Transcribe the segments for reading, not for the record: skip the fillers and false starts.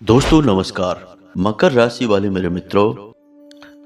दोस्तों नमस्कार। मकर राशि वाले मेरे मित्रों,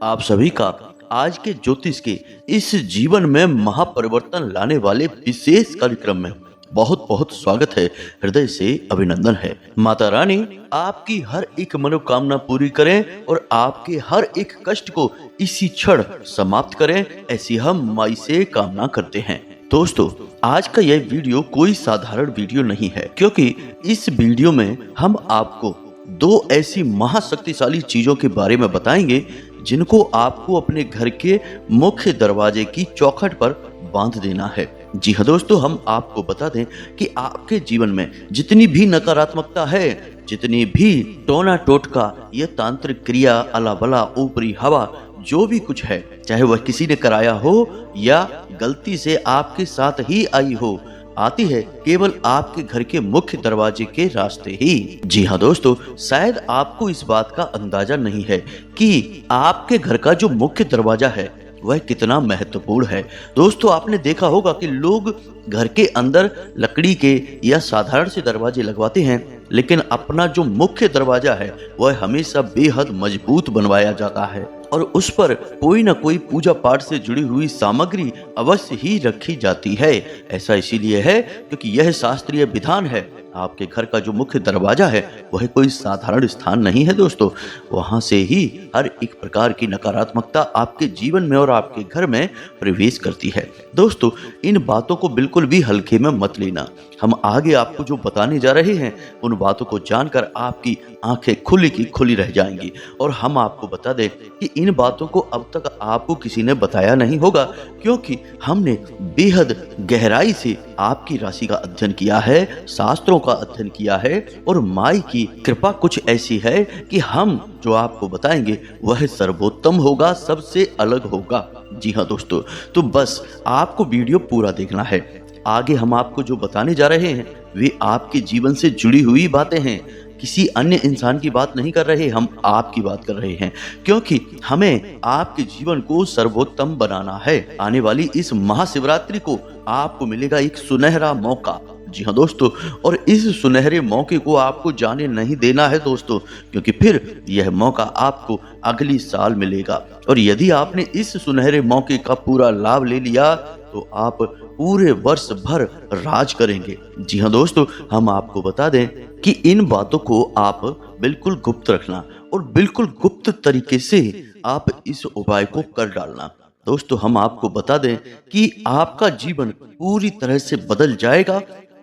आप सभी का आज के ज्योतिष के इस जीवन में महापरिवर्तन लाने वाले विशेष कार्यक्रम में बहुत बहुत स्वागत है। हृदय से अभिनंदन है। माता रानी आपकी हर एक मनोकामना पूरी करें और आपके हर एक कष्ट को इसी क्षण समाप्त करें, ऐसी हम माई से कामना करते हैं। दोस्तों, आज का यह वीडियो कोई साधारण वीडियो नहीं है, क्योंकि इस वीडियो में हम आपको दो ऐसी महाशक्तिशाली चीजों के बारे में बताएंगे जिनको आपको अपने घर के मुख्य दरवाजे की चौखट पर बांध देना है। जी हाँ दोस्तों, हम आपको बता दें कि आपके जीवन में जितनी भी नकारात्मकता है, जितनी भी टोना टोटका, ये तांत्रिक क्रिया, अलाबला, ऊपरी हवा, जो भी कुछ है, चाहे वह किसी ने कराया हो या गलती से आपके साथ ही आई हो, आती है केवल आपके घर के मुख्य दरवाजे के रास्ते ही। जी हाँ दोस्तों, शायद आपको इस बात का अंदाजा नहीं है कि आपके घर का जो मुख्य दरवाजा है वह कितना महत्वपूर्ण है। दोस्तों, आपने देखा होगा कि लोग घर के अंदर लकड़ी के या साधारण से दरवाजे लगवाते हैं, लेकिन अपना जो मुख्य दरवाजा है वह हमेशा बेहद मजबूत बनवाया जाता है और उस पर कोई ना कोई पूजा पाठ से जुड़ी हुई सामग्री अवश्य ही रखी जाती है। ऐसा इसीलिए है क्योंकि यह शास्त्रीय विधान है। आपके घर का जो मुख्य दरवाजा है वह कोई साधारण स्थान नहीं है दोस्तों। वहां से ही हर एक प्रकार की नकारात्मकता आपके जीवन में और आपके घर में प्रवेश करती है। दोस्तों, इन बातों को बिल्कुल भी हल्के में मत लेना। हम आगे आपको जो बताने जा रहे हैं उन बातों को जानकर आपकी आंखें खुली की खुली रह जाएंगी। और हम आपको बता दें कि इन बातों को अब तक आपको किसी ने बताया नहीं होगा, क्योंकि हमने बेहद गहराई से आपकी राशि का अध्ययन किया है, शास्त्रों का अध्ययन किया है और माई की कृपा कुछ ऐसी है कि हम जो आपको बताएंगे वह सर्वोत्तम होगा, सबसे अलग होगा। जी हाँ दोस्तों, तो बस आपको वीडियो पूरा देखना है। आगे हम आपको जो बताने जा रहे हैं वे आपके जीवन से जुड़ी हुई बातें हैं। किसी अन्य इंसान की बात नहीं कर रहे, हम आपकी बात कर रहे हैं, क्योंकि हमें आपके जीवन को सर्वोत्तम बनाना है। आने वाली इस महाशिवरात्रि को आपको मिलेगा एक सुनहरा मौका। जी हाँ दोस्तों, और इस सुनहरे मौके को आपको जाने नहीं देना है दोस्तों, क्योंकि फिर यह मौका आपको अगली साल मिलेगा। और यदि आपने इस सुनहरे मौके का पूरा लाभ ले लिया तो आप पूरे वर्ष भर राज करेंगे। जी हाँ दोस्तों, हम आपको बता दें कि इन बातों को आप बिल्कुल गुप्त रखना और बिल्कुल गुप्त तरीके से आप इस उपाय को कर डालना। दोस्तों, हम आपको बता दें कि आपका जीवन पूरी तरह से बदल जाएगा,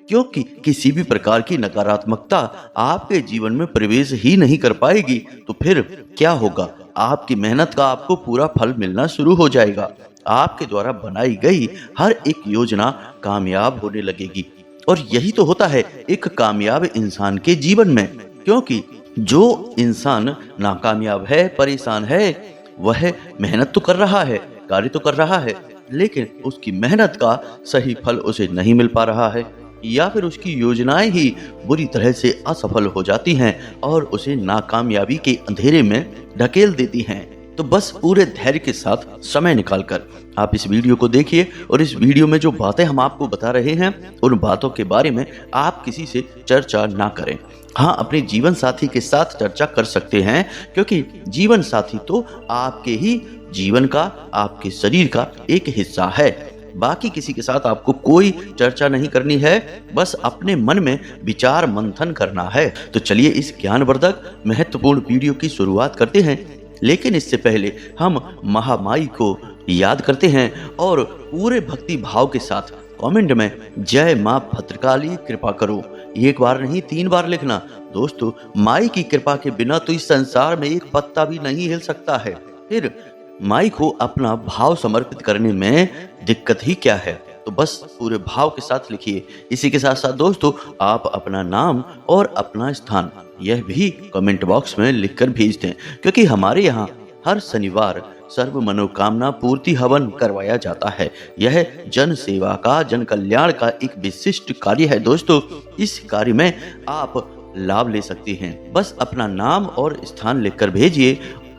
क्योंकि किसी भी प्रकार की नकारात्मकता आपके जीवन में प्रवेश ही नहीं कर पाएगी। तो फिर क्या होगा? आपकी मेहनत का आपको पूरा फल मिलना शुरू हो जाएगा। आपके द्वारा बनाई गई हर एक योजना कामयाब होने लगेगी। और यही तो होता है एक कामयाब इंसान के जीवन में, क्योंकि जो इंसान नाकामयाब है, परेशान है, वह मेहनत तो कर रहा है, कार्य तो कर रहा है, लेकिन उसकी मेहनत का सही फल उसे नहीं मिल पा रहा है, या फिर उसकी योजनाएं ही बुरी तरह से असफल हो जाती हैं और उसे नाकामयाबी के अंधेरे में ढकेल देती हैं। तो बस पूरे धैर्य के साथ समय निकालकर आप इस वीडियो को देखिए और इस वीडियो में जो बातें हम आपको बता रहे हैं उन बातों के बारे में आप किसी से चर्चा ना करें। हाँ, अपने जीवन साथी के साथ चर्चा कर सकते हैं, क्योंकि जीवन साथी तो आपके ही जीवन का, आपके शरीर का एक हिस्सा है। बाकी किसी के साथ आपको कोई चर्चा नहीं करनी है, बस अपने मन में विचार मंथन करना है। तो चलिए इस ज्ञानवर्धक महत्वपूर्ण वीडियो की शुरुआत करते हैं, लेकिन इससे पहले हम महामाई को याद करते हैं और पूरे भक्ति भाव के साथ कमेंट में जय मां भद्रकाली कृपा करो एक बार नहीं 3 बार लिखना। दोस्तों, माई की कृपा के बिना तो इस संसार में एक पत्ता भी नहीं हिल सकता है। फिर माई को अपना भाव समर्पित करने में दिक्कत ही क्या है? तो बस पूरे भाव के साथ लिखिए। इसी के साथ साथ दोस्तों, आप अपना नाम और अपना स्थान यह भी कमेंट बॉक्स में लिखकर भेज दें, क्योंकि हमारे यहाँ हर शनिवार सर्व मनोकामना पूर्ति हवन करवाया जाता है। यह जन सेवा का, जन कल्याण का एक विशिष्ट कार्य है दोस्तों। इस कार्य में आप लाभ ले सकते हैं। बस अपना नाम और स्थान लिखकर भेजिए।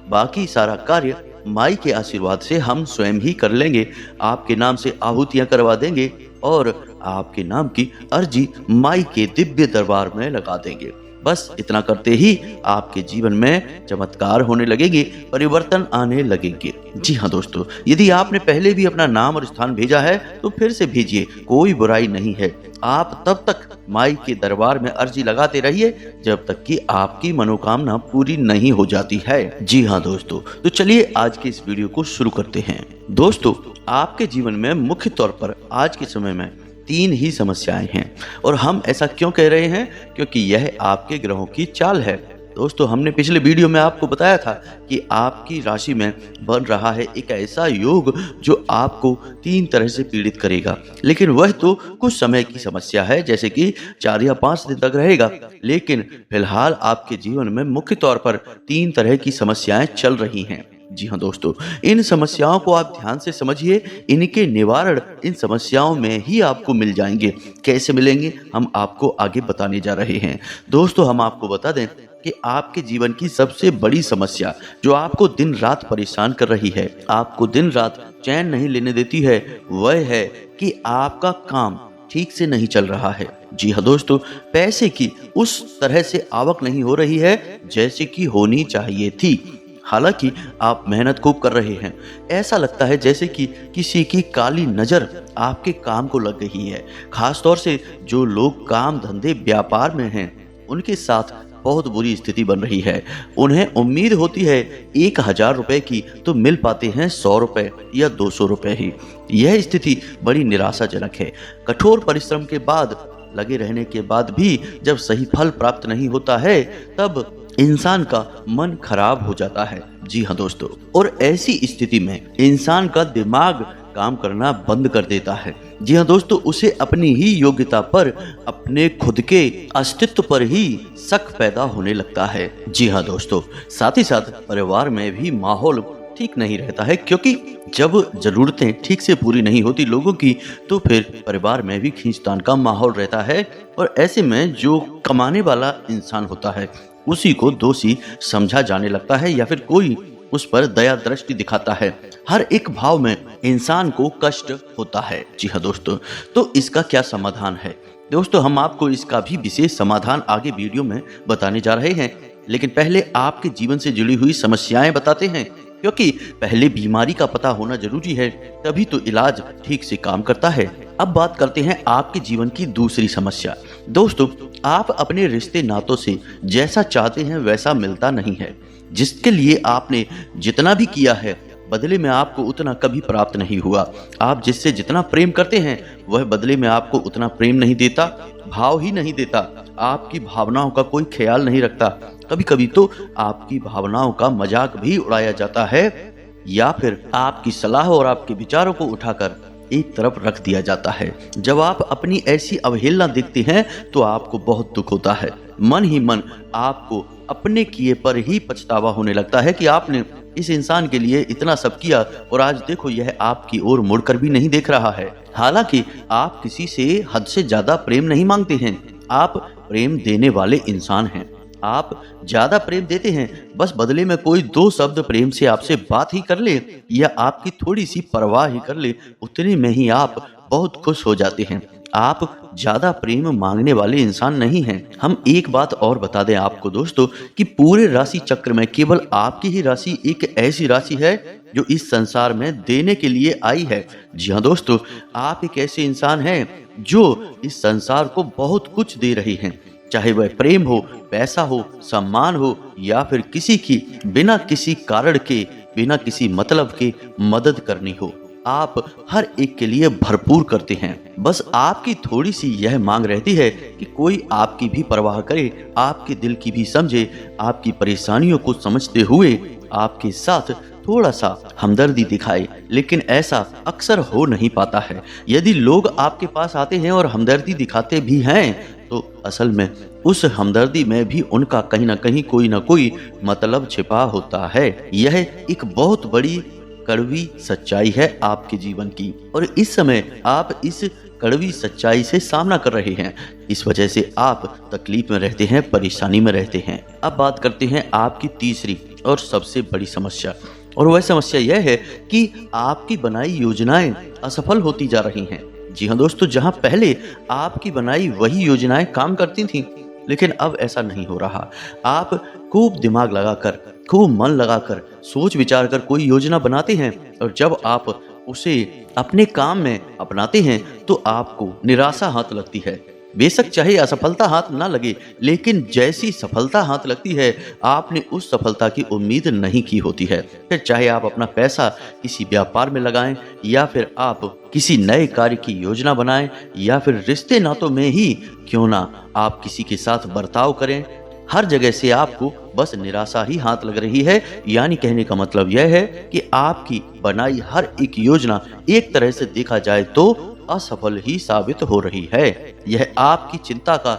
बाकी सारा कार्य माई के आशीर्वाद से हम स्वयं ही कर लेंगे। आपके नाम से आहुतियां करवा देंगे और आपके नाम की अर्जी माई के दिव्य दरबार में लगा देंगे। बस इतना करते ही आपके जीवन में चमत्कार होने लगेंगे, परिवर्तन आने लगेंगे। जी हाँ दोस्तों, यदि आपने पहले भी अपना नाम और स्थान भेजा है तो फिर से भेजिए, कोई बुराई नहीं है। आप तब तक माई के दरबार में अर्जी लगाते रहिए जब तक कि आपकी मनोकामना पूरी नहीं हो जाती है। जी हाँ दोस्तों, तो चलिए आज के इस वीडियो को शुरू करते हैं। दोस्तों, आपके जीवन में मुख्य तौर पर आज के समय में 3 ही समस्याएं हैं, और हम ऐसा क्यों कह रहे हैं? क्योंकि यह आपके ग्रहों की चाल है। दोस्तों, हमने पिछले वीडियो में आपको बताया था कि आपकी राशि में बन रहा है एक ऐसा योग जो आपको 3 तरह से पीड़ित करेगा, लेकिन वह तो कुछ समय की समस्या है, जैसे कि 4 या 5 दिन तक रहेगा। लेकिन फिलहाल आपके जीवन में मुख्य तौर पर 3 तरह की समस्याएं चल रही हैं। जी हाँ दोस्तों, इन समस्याओं को आप ध्यान से समझिए। इनके निवारण इन समस्याओं में ही आपको मिल जाएंगे। कैसे मिलेंगे, हम आपको आगे बताने जा रहे हैं। दोस्तों, हम आपको बता दें कि आपके जीवन की सबसे बड़ी समस्या जो आपको दिन रात परेशान कर रही है, आपको दिन रात चैन नहीं लेने देती है, वह है कि आपका काम ठीक से नहीं चल रहा है। जी हाँ दोस्तों, पैसे की उस तरह से आवक नहीं हो रही है जैसे कि होनी चाहिए थी। हालांकि आप मेहनत खूब कर रहे हैं, ऐसा लगता है जैसे कि किसी की काली नज़र आपके काम को लग गई है। खास तौर से जो लोग काम धंधे व्यापार में हैं, उनके साथ बहुत बुरी स्थिति बन रही है। उन्हें उम्मीद होती है 1000 रुपए की, तो मिल पाते हैं 100 रुपए या 200 रुपए ही। यह स्थिति बड़ी निराशाजनक है। कठोर परिश्रम के बाद, लगे रहने के बाद भी जब सही फल प्राप्त नहीं होता है, तब इंसान का मन खराब हो जाता है। जी हाँ दोस्तों, और ऐसी स्थिति में इंसान का दिमाग काम करना बंद कर देता है। जी हाँ दोस्तों, उसे अपनी ही योग्यता पर, अपने खुद के अस्तित्व पर ही शक पैदा होने लगता है। जी हाँ दोस्तों, साथ ही साथ परिवार में भी माहौल ठीक नहीं रहता है, क्योंकि जब जरूरतें ठीक से पूरी नहीं होती लोगों की, तो फिर परिवार में भी खींचतान का माहौल रहता है। और ऐसे में जो कमाने वाला इंसान होता है, उसी को दोषी समझा जाने लगता है, या फिर कोई उस पर दया दृष्टि दिखाता है। हर एक भाव में इंसान को कष्ट होता है। जी हाँ दोस्तों, तो इसका क्या समाधान है? दोस्तों, हम आपको इसका भी विशेष समाधान आगे वीडियो में बताने जा रहे हैं, लेकिन पहले आपके जीवन से जुड़ी हुई समस्याएं बताते हैं, क्योंकि पहले बीमारी का पता होना जरूरी है, तभी तो इलाज ठीक से काम करता है। अब बात करते हैं आपके जीवन की दूसरी समस्या। दोस्तों, आप अपने रिश्ते नातों से जैसा चाहते हैं वैसा मिलता नहीं है। जिसके लिए आपने जितना भी किया है, बदले में आपको उतना कभी प्राप्त नहीं हुआ। आप जिससे जितना प्रेम करते हैं, वह बदले में आपको उतना प्रेम नहीं देता, भाव ही नहीं देता, आपकी भावनाओं का कोई ख्याल नहीं रखता। कभी कभी तो आपकी भावनाओं का मजाक भी उड़ाया जाता है, या फिर आपकी सलाह और आपके विचारों को उठाकर एक तरफ रख दिया जाता है। जब आप अपनी ऐसी अवहेलना देखते हैं तो आपको बहुत दुख होता है। मन ही मन आपको अपने किए पर ही पछतावा होने लगता है कि आपने इस इंसान के लिए इतना सब किया, और आज देखो यह आपकी ओर मुड़कर भी नहीं देख रहा है। हालांकि आप किसी से हद से ज्यादा प्रेम नहीं मांगते हैं, आप प्रेम देने वाले इंसान हैं। आप ज्यादा प्रेम देते हैं, बस बदले में कोई 2 शब्द प्रेम से आपसे बात ही कर ले, या आपकी थोड़ी सी परवाह ही कर ले, उतने में ही आप बहुत खुश हो जाते हैं। आप ज्यादा प्रेम मांगने वाले इंसान नहीं हैं। हम एक बात और बता दें आपको दोस्तों, कि पूरे राशि चक्र में केवल आपकी ही राशि एक ऐसी राशि है जो इस संसार में देने के लिए आई है। जी हाँ दोस्तों, आप एक ऐसे इंसान हैं जो इस संसार को बहुत कुछ दे रहे हैं, चाहे वह प्रेम हो, पैसा हो, सम्मान हो, या फिर किसी की बिना किसी कारण के, बिना किसी मतलब के मदद करनी हो। आप हर एक के लिए भरपूर करते हैं। बस आपकी थोड़ी सी यह मांग रहती है कि कोई आपकी भी परवाह करे, आपके दिल की भी समझे, आपकी परेशानियों को समझते हुए आपके साथ थोड़ा सा हमदर्दी दिखाए। लेकिन ऐसा अक्सर हो नहीं पाता है। यदि लोग आपके पास आते हैं और हमदर्दी दिखाते भी हैं, तो असल में उस हमदर्दी में भी उनका कहीं ना कहीं कोई ना कोई मतलब छिपा होता है। यह एक बहुत बड़ी कड़वी सच्चाई है आपके जीवन की, और इस समय आप इस कड़वी सच्चाई से सामना कर रहे हैं। इस वजह से आप तकलीफ में रहते हैं, परेशानी में रहते हैं। अब बात करते हैं आपकी तीसरी और सबसे बड़ी समस्या, और वह समस्या यह है कि आपकी बनाई योजनाएं असफल होती जा रही हैं। जी हाँ दोस्तों, जहां पहले आपकी बनाई वही योजनाएं काम करती थीं, लेकिन अब ऐसा नहीं हो रहा। आप खूब दिमाग लगाकर, खूब मन लगाकर, सोच विचार कर कोई योजना बनाते हैं और जब आप उसे अपने काम में अपनाते हैं तो आपको निराशा हाथ लगती है। बेशक चाहे असफलता हाथ ना लगे, लेकिन जैसी सफलता हाथ लगती है आपने उस सफलता की उम्मीद नहीं की होती है। फिर चाहे आप अपना पैसा किसी व्यापार में लगाएं या फिर आप किसी नए कार्य की योजना बनाएं या फिर रिश्ते नातों में ही क्यों ना आप किसी के साथ बर्ताव करें, हर जगह से आपको बस निराशा ही हाथ लग रही है। यानी कहने का मतलब यह है कि आपकी बनाई हर एक योजना एक तरह से देखा जाए तो असफल ही साबित हो रही है। यह आपकी चिंता का,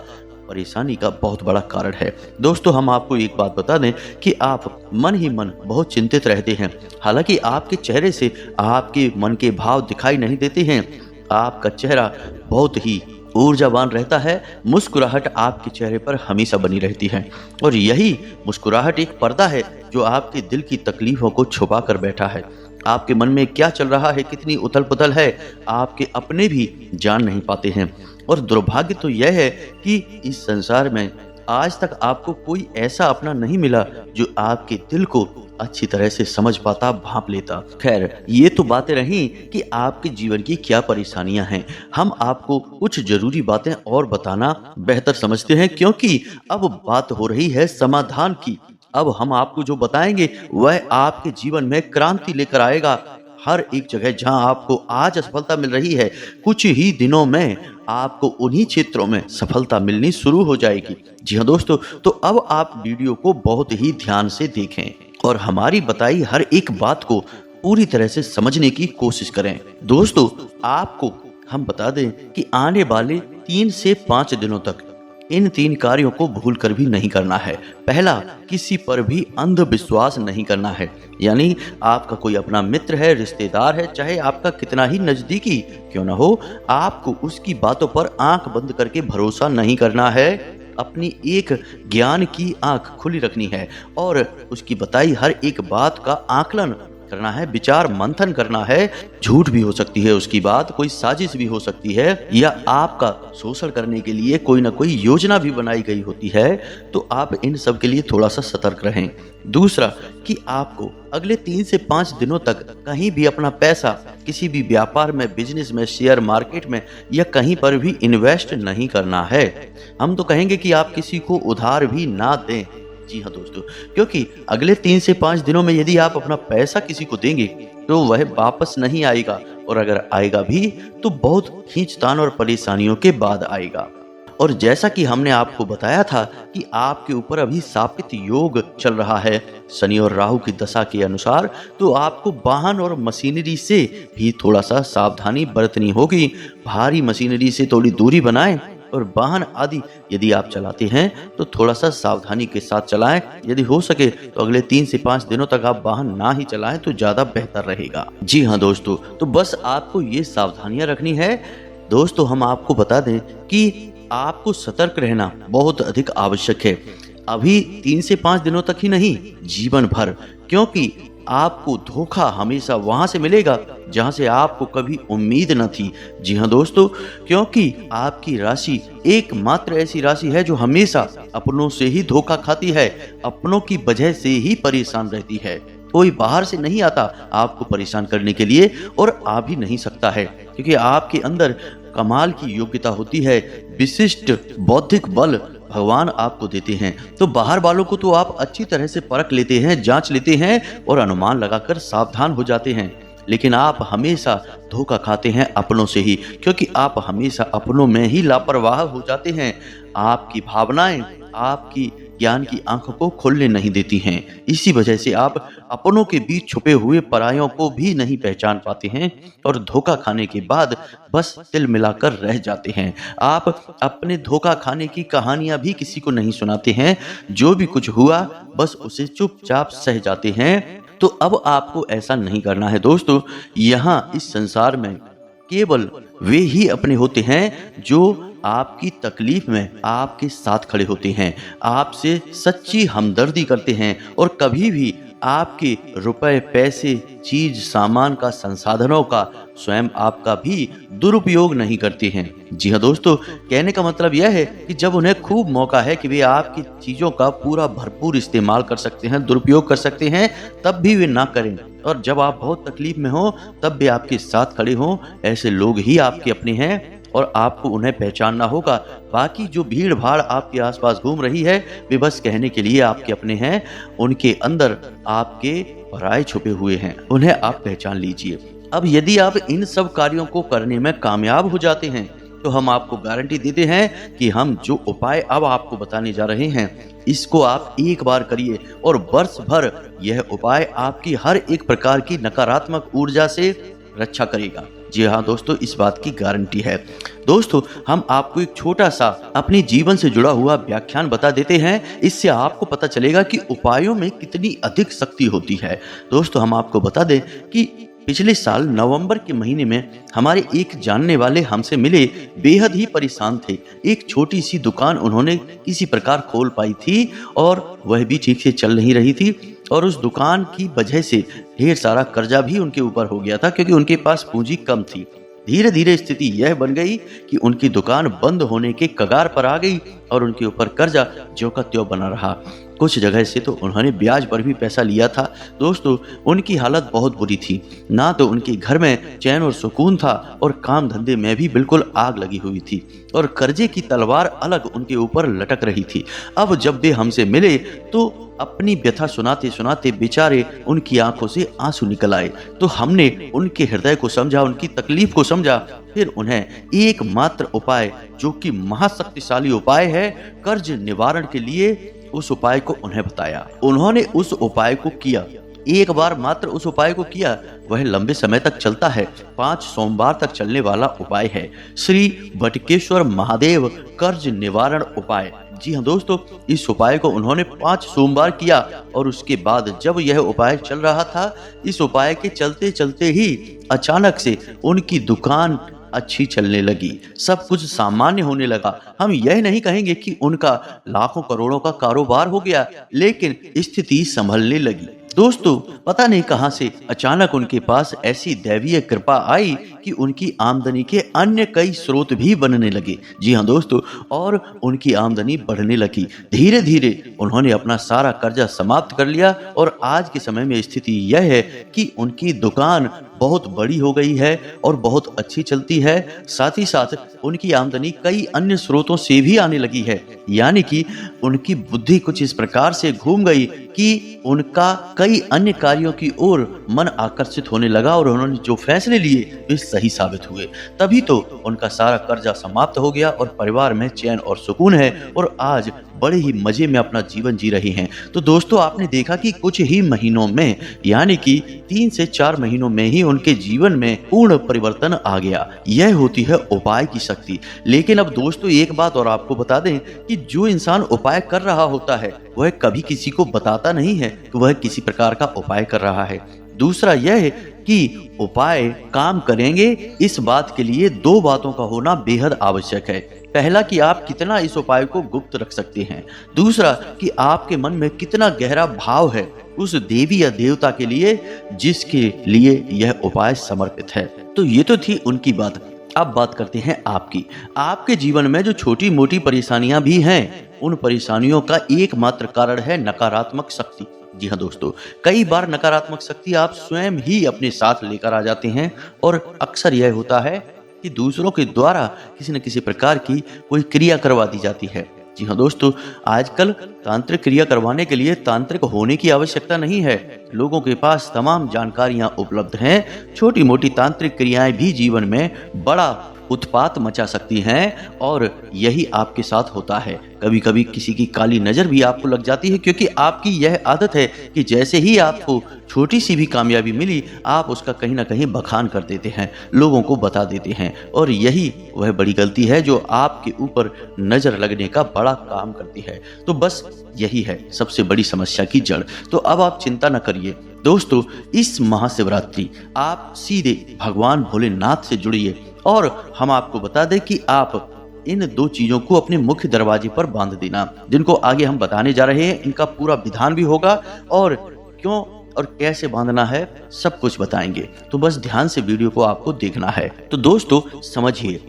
परेशानी का बहुत बड़ा कारण है। दोस्तों, हम आपको एक बात बता दें कि आप मन ही मन बहुत चिंतित रहते हैं। हालांकि आपके चेहरे से आपके मन के भाव दिखाई नहीं देते हैं। आपका चेहरा बहुत ही ऊर्जावान रहता है। मुस्कुराहट आपके चेहरे पर हमेशा बनी रहती है और यही मुस्कुराहट एक पर्दा है जो आपके दिल की तकलीफों को छुपा कर बैठा है। आपके मन में क्या चल रहा है, कितनी उथल पुथल है, आपके अपने भी जान नहीं पाते हैं। और दुर्भाग्य तो यह है कि इस संसार में आज तक आपको कोई ऐसा अपना नहीं मिला जो आपके दिल को अच्छी तरह से समझ पाता, भांप लेता। खैर, ये तो बातें रहीं कि आपके जीवन की क्या परेशानियां हैं। हम आपको कुछ जरूरी बातें और बताना बेहतर समझते हैं, क्योंकि अब बात हो रही है समाधान की। अब हम आपको जो बताएंगे वह आपके जीवन में क्रांति लेकर आएगा। हर एक जगह जहां आपको आज सफलता मिल रही है, कुछ ही दिनों में आपको उन्हीं क्षेत्रों में सफलता मिलनी शुरू हो जाएगी। जी हाँ दोस्तों, तो अब आप वीडियो को बहुत ही ध्यान से देखें और हमारी बताई हर एक बात को पूरी तरह से समझने की कोशिश करें। दोस्तों, आपको हम बता दें कि आने वाले 3 से 5 दिनों तक इन 3 कार्यों को भूल कर भी नहीं करना है। पहला, किसी पर भी अंधविश्वास नहीं करना है। यानी आपका कोई अपना मित्र है, रिश्तेदार है, चाहे आपका कितना ही नजदीकी क्यों ना हो, आपको उसकी बातों पर आंख बंद करके भरोसा नहीं करना है। अपनी एक ज्ञान की आंख खुली रखनी है और उसकी बताई हर एक बात का आकलन करना है, विचार मंथन करना है। झूठ भी हो सकती है उसकी बात, कोई साजिश भी हो सकती है, या आपका शोषण करने के लिए कोई ना कोई योजना भी बनाई गई होती है। तो आप इन सब के लिए थोड़ा सा सतर्क रहें। दूसरा, कि आपको अगले 3 से 5 दिनों तक कहीं भी अपना पैसा किसी भी व्यापार में, बिजनेस में, शेयर मार्केट में या कहीं पर भी इन्वेस्ट नहीं करना है। हम तो कहेंगे कि आप किसी को उधार भी ना दें। जी हाँ दोस्तों, क्योंकि अगले 3 से 5 दिनों में यदि आप अपना पैसा किसी को देंगे तो वह वापस नहीं आएगा, और अगर आएगा भी तो बहुत खींचतान और परेशानियों के बाद आएगा। और जैसा कि हमने आपको बताया था कि आपके ऊपर अभी सापेक्ष योग चल रहा है शनि और राहु की दशा के अनुसार, तो आपको वाहन और मशीनरी से भी थोड़ा सा सावधानी बरतनी होगी। भारी मशीनरी से थोड़ी दूरी बनाएं और वाहन आदि यदि आप चलाते हैं तो थोड़ा सा सावधानी के साथ चलाएं। यदि हो सके तो अगले 3 से 5 दिनों तक आप वाहन ना ही चलाएं तो ज्यादा बेहतर रहेगा। जी हाँ दोस्तों, तो बस आपको ये सावधानियां रखनी है। दोस्तों, हम आपको बता दें कि आपको सतर्क रहना बहुत अधिक आवश्यक है। अभी 3 से 5 दिनों तक ही नहीं, जीवन भर, क्योंकि आपको धोखा हमेशा वहां से मिलेगा जहां से आपको कभी उम्मीद न थी। जी हाँ दोस्तों, क्योंकि आपकी राशि एकमात्र ऐसी राशि है जो हमेशा अपनों से ही धोखा खाती है, अपनों की वजह से ही परेशान रहती है। कोई बाहर से नहीं आता आपको परेशान करने के लिए, और आ भी नहीं सकता है, क्योंकि आपके अंदर कमाल की योग्यता होती है, विशिष्ट बौद्धिक बल भगवान आपको देते हैं। तो बाहर वालों को तो आप अच्छी तरह से परख लेते हैं, जांच लेते हैं और अनुमान लगाकर सावधान हो जाते हैं, लेकिन आप हमेशा धोखा खाते हैं अपनों से ही, क्योंकि आप हमेशा अपनों में ही लापरवाह हो जाते हैं। आपकी भावनाएं आपकी ज्ञान की आंखों को खोलने नहीं देती हैं। इसी वजह से आप अपनों के बीच छुपे हुए परायों को भी नहीं पहचान पाते हैं और धोखा खाने के बाद बस तिल मिलाकर रह जाते हैं। आप अपने धोखा खाने की कहानियां भी किसी को नहीं सुनाते हैं, जो भी कुछ हुआ बस उसे चुपचाप सह जाते हैं। तो अब आपको ऐसा नहीं करना है दोस्तों। यहाँ इस संसार में केवल वे ही अपने होते हैं जो आपकी तकलीफ में आपके साथ खड़े होते हैं, आपसे सच्ची हमदर्दी करते हैं और कभी भी आपके रुपए, पैसे, चीज, सामान का, संसाधनों का, स्वयं आपका भी दुरुपयोग नहीं करते हैं। जी हाँ दोस्तों, कहने का मतलब यह है कि जब उन्हें खूब मौका है कि वे आपकी चीजों का पूरा भरपूर इस्तेमाल कर सकते हैं, दुरुपयोग कर सकते हैं, तब भी वे ना करें। और जब आप बहुत तकलीफ में हो तब भी आपके साथ खड़े हों। ऐसे लोग ही आपके अपने हैं और आपको उन्हें पहचानना होगा। बाकी जो भीड़ भाड़ आपके आसपास घूम रही है वे बस कहने के लिए आपके अपने हैं, उनके अंदर आपके पराये छुपे हुए हैं, उन्हें आप पहचान लीजिए। अब यदि आप इन सब कार्यों को करने में कामयाब हो जाते हैं तो हम आपको गारंटी देते हैं कि हम जो उपाय अब आपको बताने जा रहे हैं इसको आप एक बार करिए और वर्ष भर यह उपाय आपकी हर एक प्रकार की नकारात्मक ऊर्जा से रक्षा करेगा। जी हाँ दोस्तों, इस बात की गारंटी है। दोस्तों, हम आपको एक छोटा सा अपने जीवन से जुड़ा हुआ व्याख्यान बता देते हैं। इससे आपको पता चलेगा कि उपायों में कितनी अधिक शक्ति होती है। दोस्तों, हम आपको बता दें कि पिछले साल नवंबर के महीने में हमारे एक जानने वाले हमसे मिले, बेहद ही परेशान थे। एक छोटी सी दुकान उन्होंने किसी प्रकार खोल पाई थी और वह भी ठीक से चल नहीं रही थी और उस दुकान की वजह से ढेर सारा कर्जा भी उनके ऊपर हो गया था क्योंकि उनके पास पूंजी कम थी। धीरे धीरे स्थिति यह बन गई कि उनकी दुकान बंद होने के कगार पर आ गई और उनके ऊपर कर्जा ज्यों का त्यों बना रहा। कुछ जगह से तो उन्होंने ब्याज पर भी पैसा लिया था। दोस्तों, उनकी हालत बहुत बुरी थी। ना तो उनके घर में चैन और सुकून था और काम धंधे में भी बिल्कुल आग लगी हुई थी और कर्जे की तलवार अलग उनके ऊपर लटक रही थी। अब जब वे हमसे मिले तो अपनी व्यथा सुनाते सुनाते बेचारे उनकी आंखों से आंसू निकल आए। तो हमने उनके हृदय को समझा, उनकी तकलीफ को समझा, फिर उन्हें एकमात्र उपाय जो कि महाशक्तिशाली उपाय है कर्ज निवारण के लिए, उस उपाय को उन्हें बताया। उन्होंने उस उपाय को किया, एक बार मात्र उस उपाय को किया। वह लंबे समय तक चलता है, 5 सोमवार तक चलने वाला उपाय है श्री बटकेश्वर महादेव कर्ज निवारण उपाय। जी हाँ दोस्तों, इस उपाय को उन्होंने 5 सोमवार किया और उसके बाद जब यह उपाय चल रहा था, इस उपाय के चलते चलते ही अचानक से उनकी दुकान अच्छी चलने लगी, सब कुछ सामान्य होने लगा। हम यह नहीं कहेंगे कि उनका लाखों करोड़ों का कारोबार हो गया, लेकिन स्थिति संभलने लगी। दोस्तों, पता नहीं कहां से अचानक उनके पास ऐसी दैवीय कृपा आई कि उनकी आमदनी के अन्य कई स्रोत भी बनने लगे। जी हाँ दोस्तों, और उनकी आमदनी बढ़ने लगी। धीरे धीरे उन्होंने अपना सारा कर्जा समाप्त कर लिया और आज के समय में स्थिति यह है कि उनकी दुकान बहुत बड़ी हो गई है और बहुत अच्छी चलती है। साथ ही साथ उनकी आमदनी कई अन्य स्रोतों से भी आने लगी है। यानी कि उनकी बुद्धि कुछ इस प्रकार से घूम गई कि उनका कई अन्य कार्यों की ओर मन आकर्षित होने लगा और उन्होंने जो फैसले लिए वे सही साबित हुए। तभी तो उनका सारा कर्जा समाप्त हो गया और परिवार में चैन और सुकून है और आज बड़े ही मजे में अपना जीवन जी रहे हैं। तो दोस्तों, आपने देखा कि कुछ ही महीनों में, यानी कि 3 से 4 महीनों में ही उनके जीवन में पूर्ण परिवर्तन आ गया। यह होती है उपाय की शक्ति। लेकिन अब दोस्तों, एक बात और आपको बता दें कि जो इंसान उपाय कर रहा होता है वह कभी किसी को बताता नहीं है कि वह किसी प्रकार का उपाय कर रहा है। दूसरा यह है कि उपाय काम करेंगे, इस बात के लिए 2 बातों का होना बेहद आवश्यक है। पहला कि आप कितना इस उपाय को गुप्त रख सकते हैं। दूसरा कि आपके मन में कितना गहरा भाव है उस देवी या देवता के लिए जिसके लिए यह उपाय समर्पित है। तो ये तो थी उनकी बात। अब बात करते हैं आपकी। आपके जीवन में जो छोटी मोटी परेशानियां भी हैं, उन परेशानियों का एकमात्र कारण है नकारात्मक शक्ति। जी हाँ दोस्तों, कई बार नकारात्मक शक्ति आप स्वयं ही अपने साथ लेकर आ जाते हैं और अक्सर यह होता है कि दूसरों के द्वारा किसी न किसी प्रकार की कोई क्रिया करवा दी जाती है। जी हाँ दोस्तों, आजकल तांत्रिक क्रिया करवाने के लिए तांत्रिक होने की आवश्यकता नहीं है। लोगों के पास तमाम जानकारियां उपलब्ध हैं। छोटी मोटी तांत्रिक क्रियाएं भी जीवन में बड़ा उत्पात मचा सकती हैं और यही आपके साथ होता है। कभी कभी किसी की काली नजर भी आपको लग जाती है क्योंकि आपकी यह आदत है कि जैसे ही आपको छोटी सी भी कामयाबी मिली आप उसका कहीं ना कहीं बखान कर देते हैं, लोगों को बता देते हैं और यही वह बड़ी गलती है जो आपके ऊपर नजर लगने का बड़ा काम करती है। तो बस यही है सबसे बड़ी समस्या की जड़। तो अब आप चिंता न करिए दोस्तों, इस महाशिवरात्रि आप सीधे भगवान भोलेनाथ से जुड़िए और हम आपको बता दें कि आप इन 2 चीजों को अपने मुख्य दरवाजे पर बांध देना, जिनको आगे हम बताने जा रहे हैं। इनका पूरा विधान भी होगा और क्यों और कैसे बांधना है सब कुछ बताएंगे, तो बस ध्यान से वीडियो को आपको देखना है। तो दोस्तों समझिए,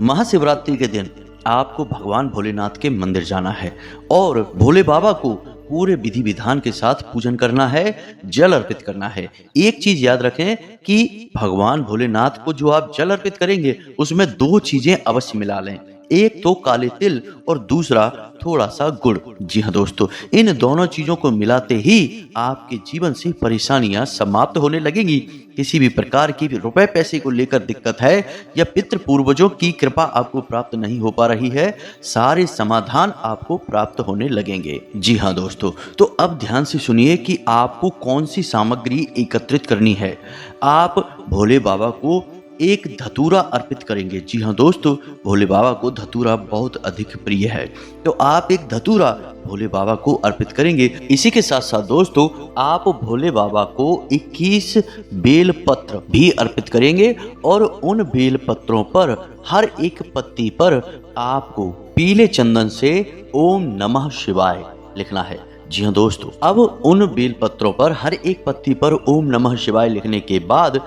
महाशिवरात्रि के दिन आपको भगवान भोलेनाथ के मंदिर जाना है और भोले बाबा को पूरे विधि विधान के साथ पूजन करना है, जल अर्पित करना है। एक चीज याद रखें कि भगवान भोलेनाथ को जो आप जल अर्पित करेंगे उसमें 2 चीजें अवश्य मिला लें, एक तो काले तिल और दूसरा थोड़ा सा गुड़। जी हाँ दोस्तों, इन दोनों चीजों को मिलाते ही आपके जीवन से परेशानियां समाप्त होने लगेंगी। किसी भी प्रकार की रुपए पैसे को लेकर दिक्कत है या पितृ पूर्वजों की कृपा आपको प्राप्त नहीं हो पा रही है, सारे समाधान आपको प्राप्त होने लगेंगे। जी हाँ दोस्तों, तो अब ध्यान से सुनिए कि आपको कौन सी सामग्री एकत्रित करनी है। आप भोले बाबा को एक धतूरा अर्पित करेंगे। जी हाँ दोस्तों, भोले बाबा को धतूरा बहुत अधिक प्रिय है, तो आप एक धतूरा भोले बाबा को अर्पित करेंगे। इसी के साथ साथ दोस्तों, आप भोले बाबा को 21 बेल पत्र भी अर्पित करेंगे और उन बेल पत्रों पर हर एक पत्ती पर आपको पीले चंदन से ओम नमः शिवाय लिखना है। जी हाँ दोस्तों, अब उन बेल पत्रों पर हर एक पत्ती पर ओम नमः शिवाय लिखने के बाद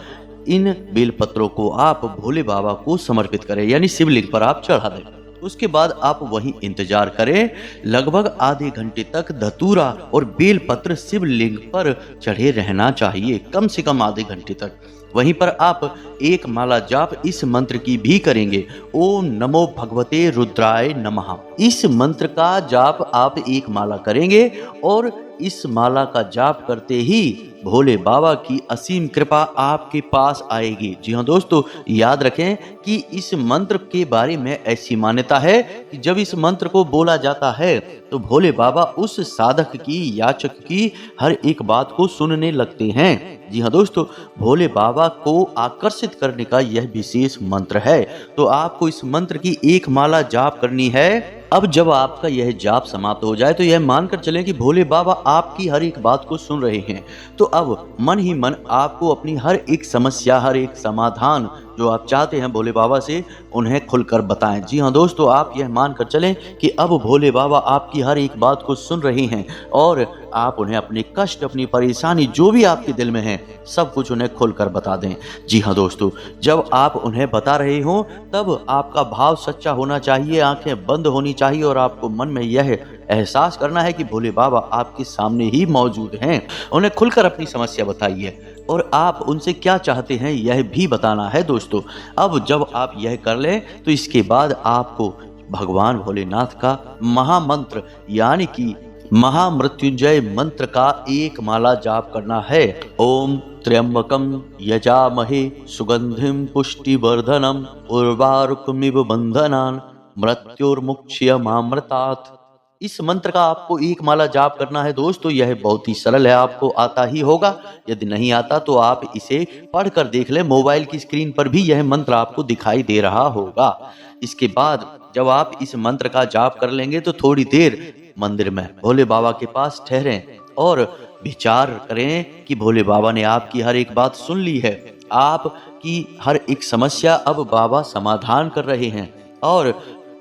इन बेलपत्रों को आप भोले बाबा को समर्पित करें, यानी शिवलिंग पर आप चढ़ा दें। उसके बाद आप वहीं इंतजार करें। लगभग आधे घंटे तक धतूरा और बेलपत्र शिवलिंग पर चढ़े रहना चाहिए, कम से कम आधे घंटे तक। वहीं पर आप एक माला जाप इस मंत्र की भी करेंगे, ओम नमो भगवते रुद्राय नमः। इस मंत्र का जाप आप एक माला करेंगे और इस माला का जाप करते ही भोले बाबा की असीम कृपा आपके पास आएगी। जी हाँ दोस्तों, याद रखें कि इस मंत्र के बारे में ऐसी मान्यता है कि जब इस मंत्र को बोला जाता है तो भोले बाबा उस साधक की, याचक की हर एक बात को सुनने लगते हैं। जी हाँ दोस्तों, भोले बाबा को आकर्षित करने का यह विशेष मंत्र है। तो आपको इस मंत्र की एक माला जाप करनी है। अब जब आपका यह जाप समाप्त हो जाए तो यह मानकर चलें कि भोले बाबा आपकी हर एक बात को सुन रहे हैं। तो अब मन ही मन आपको अपनी हर एक समस्या, हर एक समाधान जो आप चाहते हैं भोले बाबा से, उन्हें खुलकर बताएं। जी हाँ दोस्तों, आप यह मानकर चलें कि अब भोले बाबा आपकी हर एक बात को सुन रहे हैं और आप उन्हें अपने कष्ट, अपनी परेशानी जो भी आपके दिल में है, सब कुछ उन्हें खुलकर बता दें। जी हाँ दोस्तों, जब आप उन्हें बता रहे हो तब आपका भाव सच्चा होना चाहिए, आंखें बंद होनी चाहिए और आपको मन में यह एहसास करना है कि भोले बाबा आपके सामने ही मौजूद हैं। उन्हें खुलकर अपनी समस्या बताइए और आप उनसे क्या चाहते हैं यह भी बताना है दोस्तों। अब जब आप यह कर लें तो इसके बाद आपको भगवान भोलेनाथ का महामंत्र यानी कि महामृत्युंजय मंत्र का एक माला जाप करना है। ओम त्र्यंबकम यजामहे सुगंधिम पुष्टिवर्धनम उर्वारुकमिव बंधनान मृत्युर्मुक्ष्यमामृतात्। इस मंत्र का आपको एक माला जाप करना है दोस्तों। यह बहुत ही सरल है, आपको आता ही होगा। यदि नहीं आता तो आप इसे पढ़कर देख लें, मोबाइल की स्क्रीन पर भी यह मंत्र आपको दिखाई दे रहा होगा। इसके बाद जब आप इस मंत्र का जाप कर लेंगे तो थोड़ी देर मंदिर में भोले बाबा के पास ठहरें और विचार करें कि भोले बाबा ने आपकी हर एक बात सुन ली है, आपकी हर एक समस्या अब बाबा समाधान कर रहे हैं। और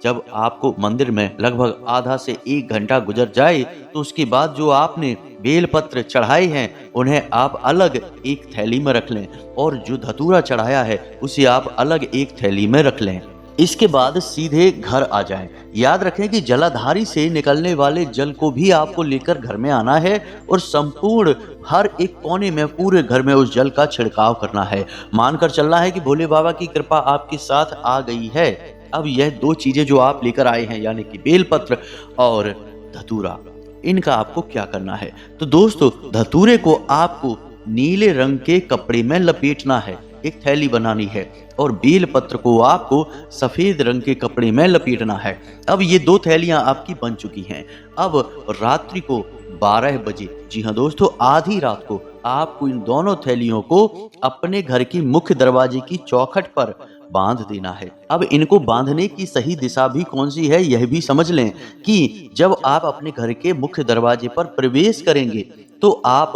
जब आपको मंदिर में लगभग आधा से 1 घंटा गुजर जाए तो उसके बाद जो आपने बेलपत्र चढ़ाए हैं उन्हें आप अलग एक थैली में रख लें और जो धतूरा चढ़ाया है उसे आप अलग एक थैली में रख लें। इसके बाद सीधे घर आ जाएं। याद रखें कि जलाधारी से निकलने वाले जल को भी आपको लेकर घर में आना है और संपूर्ण हर एक कोने में पूरे घर में उस जल का छिड़काव करना है। मानकर चलना है कि भोले बाबा की कृपा आपके साथ आ गई है। अब यह 2 चीजें जो आप लेकर आए हैं यानी कि बेलपत्र और धतूरा, इनका आपको क्या करना है? तो दोस्तों, धतूरे को आपको नीले रंग के कपड़े में लपेटना है, एक थैली बनानी है और बेलपत्र को आपको सफेद रंग के कपड़े में लपेटना है। अब ये 2 थैलियां आपकी बन चुकी हैं। अब रात्रि को 12 बजे, जी हाँ दोस्तों, आधी रात को आपको इन दोनों थैलियों को अपने घर की मुख्य दरवाजे की चौखट पर बांध देना है। अब इनको बांधने की सही दिशा भी कौन सी है यह भी समझ लें कि जब आप अपने घर के मुख्य दरवाजे पर प्रवेश करेंगे तो आप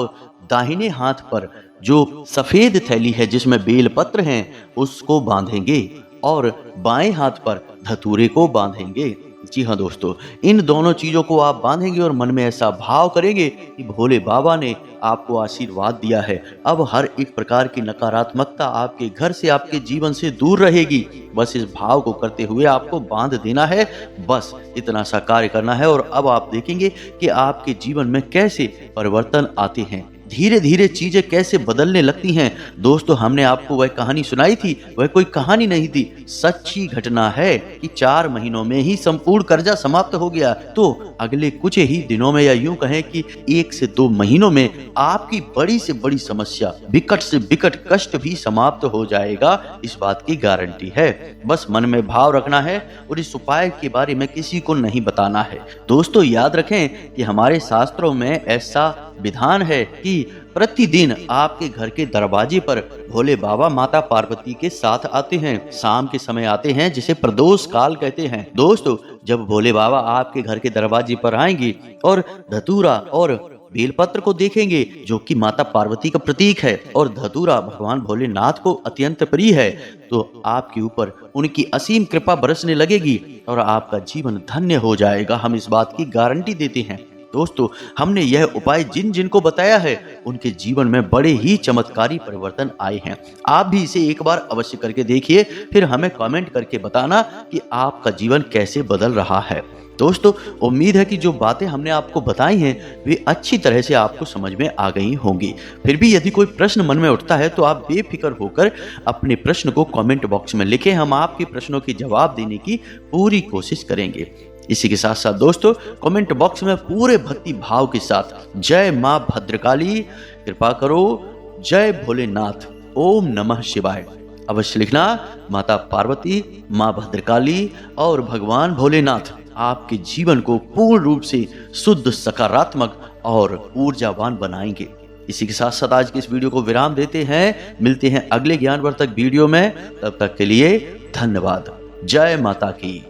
दाहिने हाथ पर जो सफेद थैली है जिसमें बेलपत्र हैं उसको बांधेंगे और बाएं हाथ पर धतूरे को बांधेंगे। जी हाँ दोस्तों, इन दोनों चीजों को आप बांधेंगे और मन में ऐसा भाव करेंगे कि भोले बाबा ने आपको आशीर्वाद दिया है। अब हर एक प्रकार की नकारात्मकता आपके घर से, आपके जीवन से दूर रहेगी। बस इस भाव को करते हुए आपको बांध देना है, बस इतना सा कार्य करना है और अब आप देखेंगे कि आपके जीवन में कैसे परिवर्तन आते हैं, धीरे धीरे चीजें कैसे बदलने लगती हैं। दोस्तों, हमने आपको वह कहानी सुनाई थी, वह कोई कहानी नहीं थी, सच्ची घटना है कि 4 महीनों में ही संपूर्ण कर्जा समाप्त हो गया। तो अगले कुछ ही दिनों में, या यूं कहें कि 1 से 2 महीनों में, आपकी बड़ी से बड़ी समस्या, विकट से विकट कष्ट भी समाप्त हो जाएगा। इस बात की गारंटी है। बस मन में भाव रखना है और इस उपाय के बारे में किसी को नहीं बताना है। दोस्तों, याद रखें कि हमारे शास्त्रों में ऐसा विधान है कि प्रतिदिन आपके घर के दरवाजे पर भोले बाबा माता पार्वती के साथ आते हैं। शाम के समय आते हैं, जिसे प्रदोष काल कहते हैं। दोस्तों, जब भोले बाबा आपके घर के दरवाजे पर आएंगे और धतूरा और बेलपत्र को देखेंगे, जो कि माता पार्वती का प्रतीक है, और धतूरा भगवान भोलेनाथ को अत्यंत प्रिय है, तो आपके ऊपर उनकी असीम कृपा बरसने लगेगी और आपका जीवन धन्य हो जाएगा। हम इस बात की गारंटी देते हैं। दोस्तों, हमने यह उपाय जिन जिन को बताया है, उनके जीवन में बड़े ही चमत्कारी परिवर्तन आए हैं। आप भी इसे एक बार अवश्य करके देखिए, फिर हमें कमेंट करके बताना कि आपका जीवन कैसे बदल रहा है। दोस्तों, उम्मीद है कि जो बातें हमने आपको बताई हैं वे अच्छी तरह से आपको समझ में आ गई होंगी। फिर भी यदि कोई प्रश्न मन में उठता है तो आप बेफिक्र होकर अपने प्रश्न को कमेंट बॉक्स में लिखें। हम आपके प्रश्नों के जवाब देने की पूरी कोशिश करेंगे। इसी के साथ साथ दोस्तों, कमेंट बॉक्स में पूरे भक्ति भाव के साथ जय मां भद्रकाली, कृपा करो, जय भोलेनाथ, ओम नमः शिवाय अवश्य लिखना। माता पार्वती, मां भद्रकाली और भगवान भोलेनाथ आपके जीवन को पूर्ण रूप से शुद्ध, सकारात्मक और ऊर्जावान बनाएंगे। इसी के साथ साथ आज की इस वीडियो को विराम देते हैं। मिलते हैं अगले ज्ञानवर्धक वीडियो में। तब तक के लिए धन्यवाद। जय माता की।